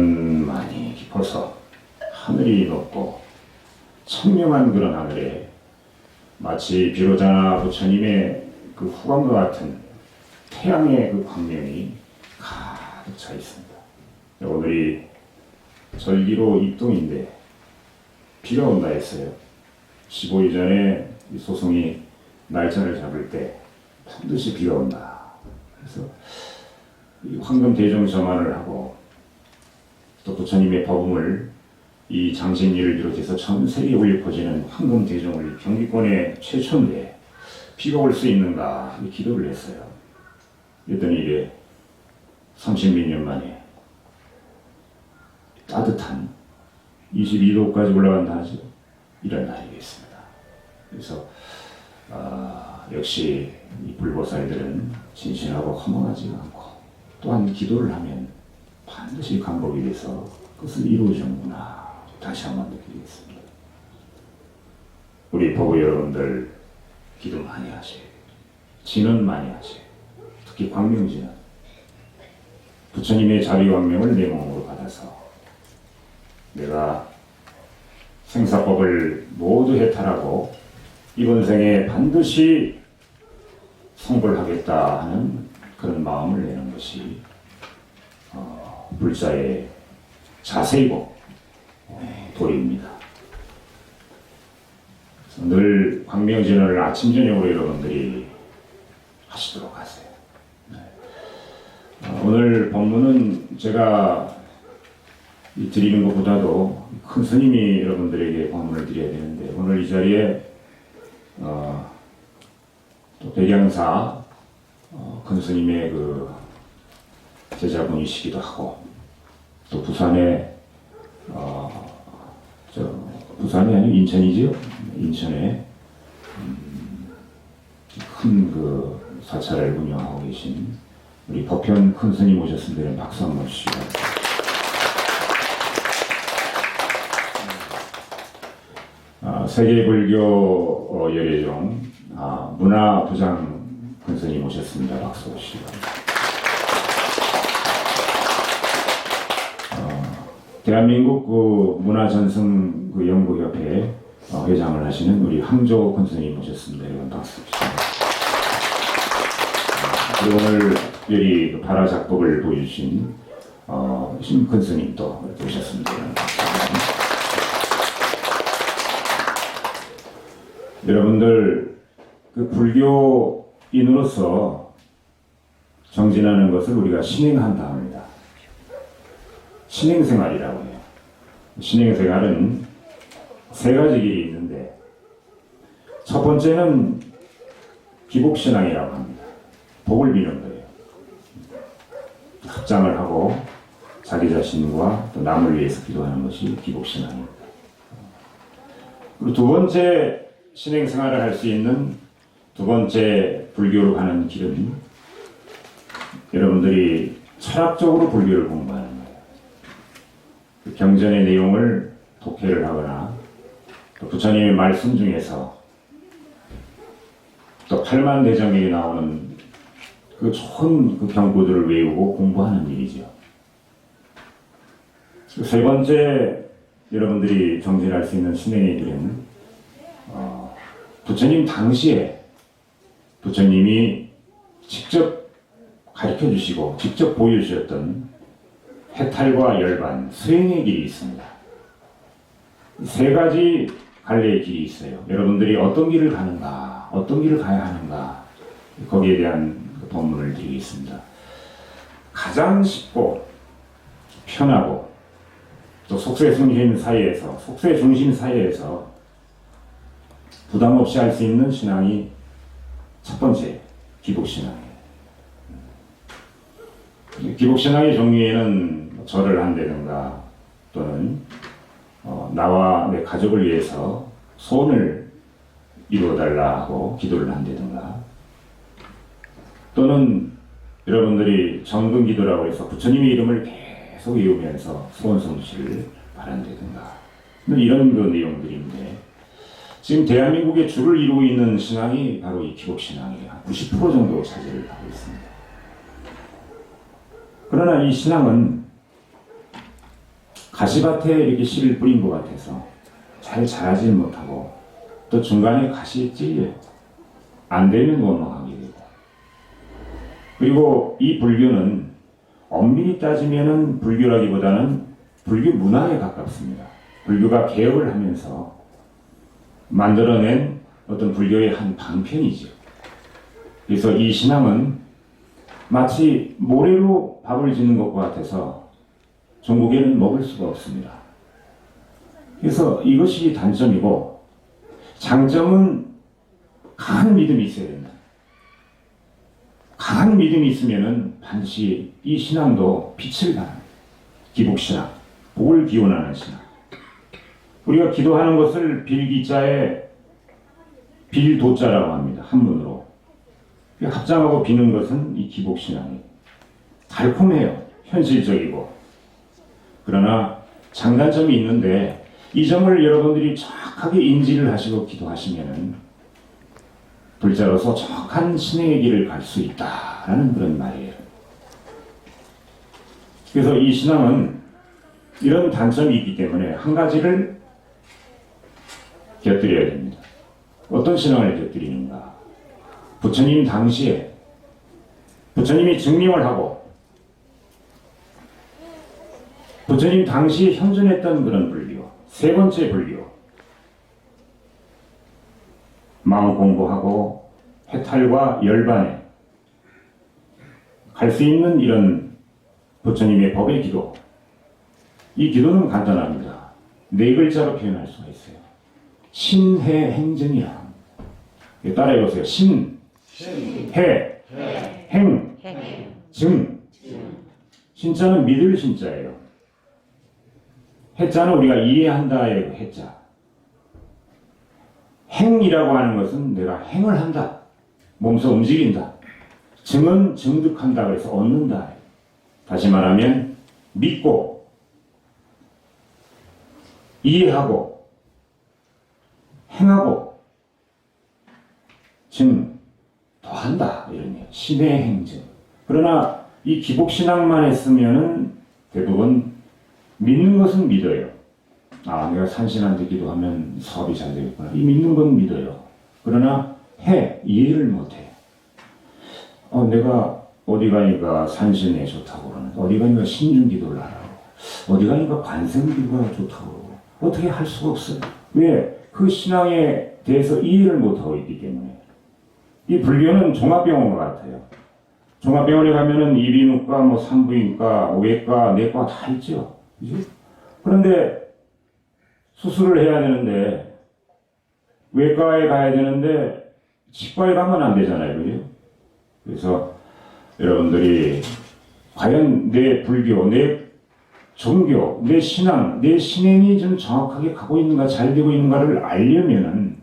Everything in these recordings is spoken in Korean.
깊이는 많이 깊어서 하늘이 높고 청명한 그런 하늘에 마치 비로자나 부처님의 그 후광과 같은 태양의 그 광명이 가득 차 있습니다. 오늘이 절기로 입동인데 비가 온다 했어요. 15일 전에 이 소송이 날짜를 잡을 때 반드시 비가 온다. 그래서 이 황금 대종 점안을 하고 또 부처님의 법음을 이 장신리를 비롯해서 전 세계에 울려 퍼지는 황금 대종을 경기권의 최초인데 비가 올 수 있는가 기도를 했어요. 그랬더니 이게 30몇 년 만에 따뜻한 22도까지 올라간다 하죠. 이런 날이겠습니다. 그래서 역시 이 불보살들은 진실하고 허망하지 않고 또한 기도를 하면 반드시 강복이 돼서 그것을 이루어주는구나 다시 한번 느끼겠습니다. 우리 보고 여러분들 기도 많이 하세요. 진언 많이 하세요. 특히 광명진언. 부처님의 자비광명을 내 몸으로 받아서 내가 생사법을 모두 해탈하고 이번 생에 반드시 성불하겠다 하는 그런 마음을 내는 것이 불자의 자세이고 도리입니다. 그래서 늘 광명진언을 아침 저녁으로 여러분들이 하시도록 하세요. 오늘 법문은 제가 드리는 것보다도 큰 스님이 여러분들에게 법문을 드려야 되는데 오늘 이 자리에 또 백양사 큰 스님의 그 제자분이시기도 하고 또 부산에 부산이 아니고 인천이죠. 인천에 큰 그 사찰을 운영하고 계신 우리 법현 큰 스님 오셨습니다. 박수 한번 주시고. 세계불교 열애종 문화부장 큰 스님 오셨습니다. 박수 주시고. 대한민국 그 문화전승 그 연구협회 회장을 하시는 우리 항조 큰 스님 오셨습니다. 여러분 박수 주시고. 그리고 오늘 여기 발화작법을 보여주신 큰 스님도 오셨습니다. 여러분들 그 불교인으로서 정진하는 것을 우리가 신행한다 합니다. 신행생활이라고 해요. 신행생활은 세 가지 길이 있는데 첫 번째는 기복신앙이라고 합니다. 복을 비는 거예요. 합장을 하고 자기 자신과 또 남을 위해서 기도하는 것이 기복신앙입니다. 그리고 두 번째 신행생활을 할 수 있는 두 번째 불교로 가는 길은 여러분들이 철학적으로 불교를 공부하는 거예요. 그 경전의 내용을 독해를 하거나 또 부처님의 말씀 중에서 또 팔만대정에 나오는 그 좋은 그 경구들을 외우고 공부하는 일이죠. 세 번째 여러분들이 정진할 수 있는 신행의 길은 부처님 당시에 부처님이 직접 가르쳐 주시고 직접 보여주셨던 해탈과 열반, 수행의 길이 있습니다. 세 가지 갈래의 길이 있어요. 여러분들이 어떤 길을 가는가, 어떤 길을 가야 하는가 거기에 대한 법문을 드리겠습니다. 가장 쉽고 편하고 또 속세 중심 사이에서 부담 없이 할 수 있는 신앙이 첫 번째 기복신앙이에요. 기복신앙의 종류에는 절을 한다든가 또는 나와 내 가족을 위해서 소원을 이루어달라 하고 기도를 한다든가 또는 여러분들이 정근기도라고 해서 부처님의 이름을 계속 외우면서 소원 성취를 바란다든가 이런 그 내용들인데 지금 대한민국의 주를 이루고 있는 신앙이 바로 이 기복신앙이에요. 90% 정도 차지를 하고 있습니다. 그러나 이 신앙은 가시밭에 이렇게 씨를 뿌린 것 같아서 잘 자라질 못하고 또 중간에 가시에 찔려요. 안 되면 원망하게 되고. 그리고 이 불교는 엄밀히 따지면은 불교라기보다는 불교 문화에 가깝습니다. 불교가 개혁을 하면서 만들어낸 어떤 불교의 한 방편이죠. 그래서 이 신앙은 마치 모래로 밥을 짓는 것과 같아서 종국에는 먹을 수가 없습니다. 그래서 이것이 단점이고, 장점은 강한 믿음이 있어야 된다. 강한 믿음이 있으면은 반드시 이 신앙도 빛을 발합니다. 기복신앙, 복을 기원하는 신앙. 우리가 기도하는 것을 빌기자에 빌도자라고 합니다. 한문으로. 합장하고 비는 것은 이 기복신앙이에요. 달콤해요. 현실적이고. 그러나 장단점이 있는데 이 점을 여러분들이 정확하게 인지를 하시고 기도하시면은 불자로서 정확한 신행의 길을 갈 수 있다라는 그런 말이에요. 그래서 이 신앙은 이런 단점이 있기 때문에 한 가지를 곁들여야 됩니다. 어떤 신앙을 곁들이는가? 부처님 당시에 부처님이 증명을 하고 부처님 당시에 현존했던 그런 불교, 세 번째 불교, 마음 공부하고 해탈과 열반에 갈 수 있는 이런 부처님의 법의 기도. 이 기도는 간단합니다. 네 글자로 표현할 수가 있어요. 신해행증이라. 따라해보세요. 신, 해, 행, 증. 신자는 믿을 신자예요. 해자는 우리가 이해한다의 해자. 행이라고 하는 것은 내가 행을 한다. 몸소 움직인다. 증은 증득한다. 그래서 얻는다. 다시 말하면 믿고 이해하고 행하고 증 더한다. 이런 얘기. 신의 행증. 그러나 이 기복신앙만 했으면은 대부분 믿는 것은 믿어요. 아, 내가 산신한테 기도하면 사업이 잘 되겠구나. 이 믿는 건 믿어요. 그러나 이해를 못해요. 내가 어디 가니까 산신에 좋다고 그러는데, 어디 가니까 신중기도를 하라고, 어디 가니까 관세음기도가 좋다고 그러고, 어떻게 할 수가 없어요. 왜? 그 신앙에 대해서 이해를 못하고 있기 때문에. 이 불교는 종합병원과 같아요. 종합병원에 가면은 이비인후과, 산부인과, 외과, 내과 다 있죠. 그지? 그런데 수술을 해야 되는데 외과에 가야 되는데 치과에 가면 안 되잖아요. 그죠? 그래서 여러분들이 과연 내 불교, 내 종교, 내 신앙, 내 신행이 좀 정확하게 가고 있는가, 잘 되고 있는가를 알려면은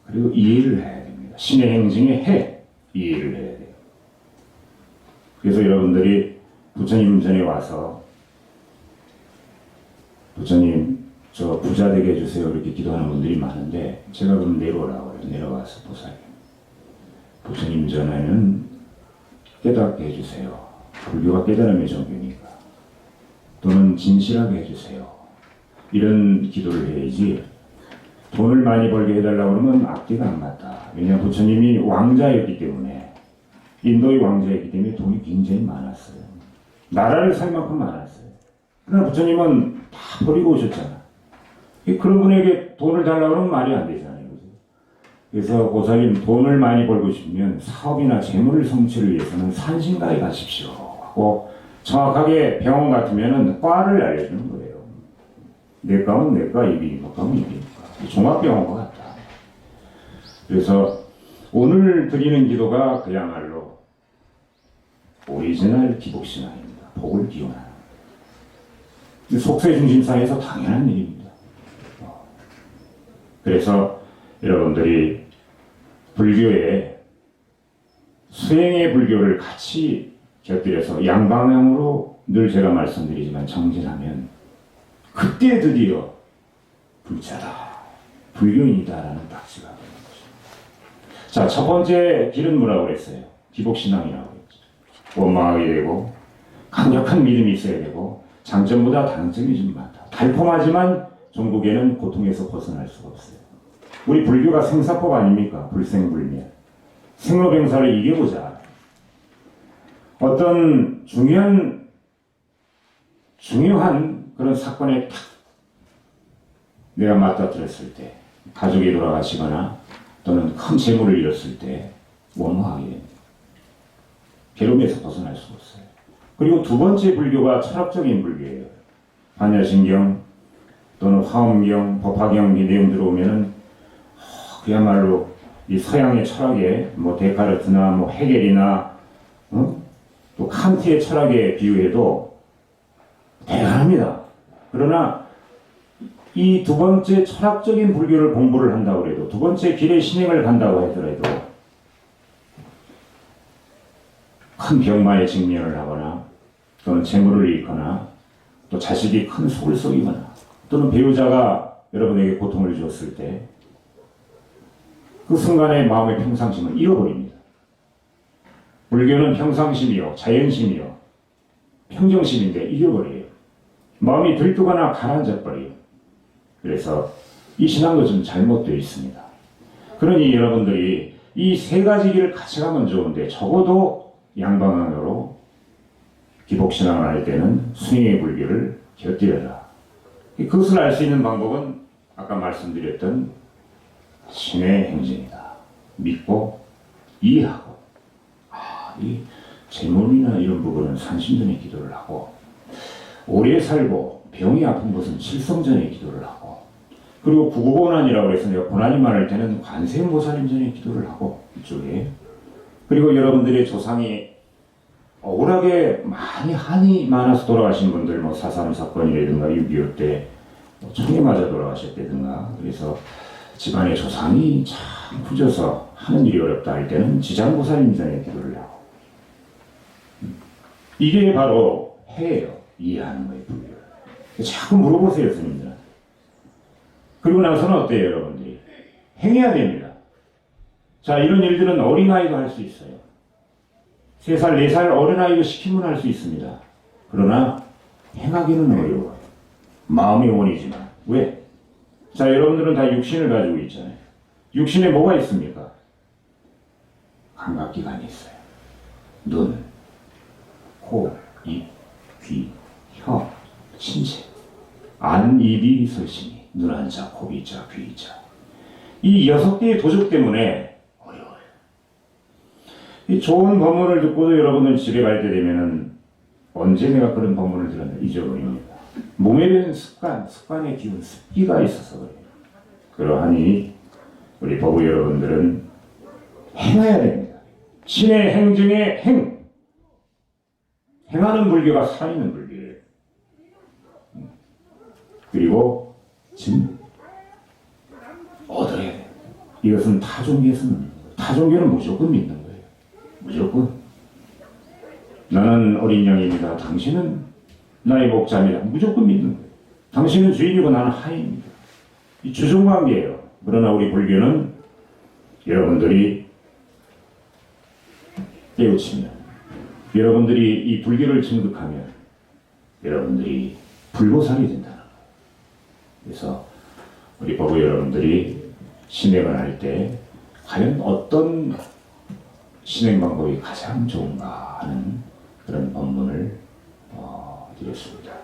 그리고 이해를 해야 됩니다. 신의 행증에 이해를 해야 돼요. 그래서 여러분들이 부처님 전에 와서 부처님 저 부자 되게 해주세요 이렇게 기도하는 분들이 많은데 제가 그럼 내려오라고 해요. 내려와서 보살님, 부처님 전에는 깨닫게 해주세요. 불교가 깨달음의 종교니까. 또는 진실하게 해주세요. 이런 기도를 해야지 돈을 많이 벌게 해달라고 그러면 앞뒤가 안 맞다. 왜냐하면 부처님이 왕자였기 때문에, 인도의 왕자였기 때문에 돈이 굉장히 많았어요. 나라를 살 만큼 많았어요. 그러나 부처님은 다 버리고 오셨잖아. 그런 분에게 돈을 달라고 하면 말이 안 되잖아요. 그래서 보살님, 돈을 많이 벌고 싶으면 사업이나 재물 성취를 위해서는 산신가에 가십시오 하고 정확하게 병원 같으면 과를 알려주는 거예요. 내과는 내과, 이비인후과는 이비인후과. 종합병원과 같다. 그래서 오늘 드리는 기도가 그야말로 오리지널 기복신앙입니다. 복을 기원하는. 속세중심상에서 당연한 일입니다. 그래서 여러분들이 불교에 수행의 불교를 같이 곁들여서 양방향으로 늘 제가 말씀드리지만 정진하면 그때 드디어 불자다, 불교인이다라는 딱지가 되는 것입니다. 자, 첫 번째 길은 뭐라고 그랬어요? 기복신앙이라고 했죠. 원망하게 되고 강력한 믿음이 있어야 되고 장점보다 단점이 좀 많다. 달콤하지만 종국에는 고통에서 벗어날 수가 없어요. 우리 불교가 생사법 아닙니까? 불생불灭. 생로병사를 이겨보자. 어떤 중요한 그런 사건에 탁 내가 맞닥뜨렸을 때, 가족이 돌아가시거나 또는 큰 재물을 잃었을 때 원망하게 됩니다. 괴로움에서 벗어날 수가 없어요. 그리고 두 번째 불교가 철학적인 불교예요. 반야신경 또는 화엄경, 법화경 이 내용 들어오면은 그야말로 이 서양의 철학에 뭐 데카르트나 뭐 헤겔이나 또 칸트의 철학에 비유해도 대단합니다. 그러나 이 두 번째 철학적인 불교를 공부를 한다고 해도, 두 번째 길의 신행을 간다고 하더라도 큰 병마에 직면을 하거나 또는 재물을 잃거나 또 자식이 큰 속을 썩이거나 또는 배우자가 여러분에게 고통을 주었을 때 그 순간에 마음의 평상심을 잃어버립니다. 불교는 평상심이요, 자연심이요, 평정심인데 잃어버려요. 마음이 들뜨거나 가라앉아버려요. 그래서 이 신앙도 좀 잘못되어 있습니다. 그러니 여러분들이 이 세 가지 길을 같이 가면 좋은데 적어도 양방향으로 기복신앙을 할 때는 순행의 불교를 곁들여라. 그것을 알 수 있는 방법은 아까 말씀드렸던 신의 행진이다. 믿고 이해하고 이 재물이나 이런 부분은 산신전에 기도를 하고 오래 살고 병이 아픈 것은 칠성전에 기도를 하고 그리고 구고고난이라고 해서 내가 고난이 많을 때는 관세음보살님전에 기도를 하고 이쪽에 그리고 여러분들의 조상이 억울하게 많이 한이 많아서 돌아가신 분들 뭐 4.3 사건이라든가 6.25 때 총에 맞아 돌아가셨다든가 그래서 집안의 조상이 참 후져서 하는 일이 어렵다 할 때는 지장보살님전에 기도를 하고 이게 바로 해예요. 이해하는 거예요. 불교를. 자꾸 물어보세요. 스님들은. 그리고 나서는 어때요? 여러분들이 행해야 됩니다. 자, 이런 일들은 어린아이도 할 수 있어요. 3살, 4살 어린아이도 시키면 할 수 있습니다. 그러나 행하기는 어려워요. 마음이 원이지만. 왜? 자, 여러분들은 다 육신을 가지고 있잖아요. 육신에 뭐가 있습니까? 감각기관이 있어요. 눈, 코, 입, 귀, 혀, 신체. 안, 입이, 설신이. 눈 한자, 코 이자, 귀 이자. 이 6개의 도적 때문에 어려워요. 이 좋은 법문을 듣고도 여러분은 집에 갈 때 되면은 언제 내가 그런 법문을 들었나 잊어버립니다. 몸에 대한 습관의 기운, 습기가 있어서 그래요. 그러하니 우리 법의 여러분들은 행해야 됩니다. 신의 행정의 행. 행하는 불교가 살아있는 불교예요. 그리고 진 얻어야 돼요. 이것은 타종교에서는 믿는 거예요. 타종교는 무조건 믿는 거예요. 무조건. 나는 어린 양입니다. 당신은 나의 목자입니다. 무조건 믿는 거예요. 당신은 주인이고 나는 하인입니다. 이 주종관계예요. 그러나 우리 불교는 여러분들이 깨우치면, 여러분들이 이 불교를 증득하면 여러분들이 불보살이 된다는 거예요. 그래서 우리 법의 여러분들이 신행을 할 때 과연 어떤 신행 방법이 가장 좋은가 하는 그런 법문을 드렸습니다.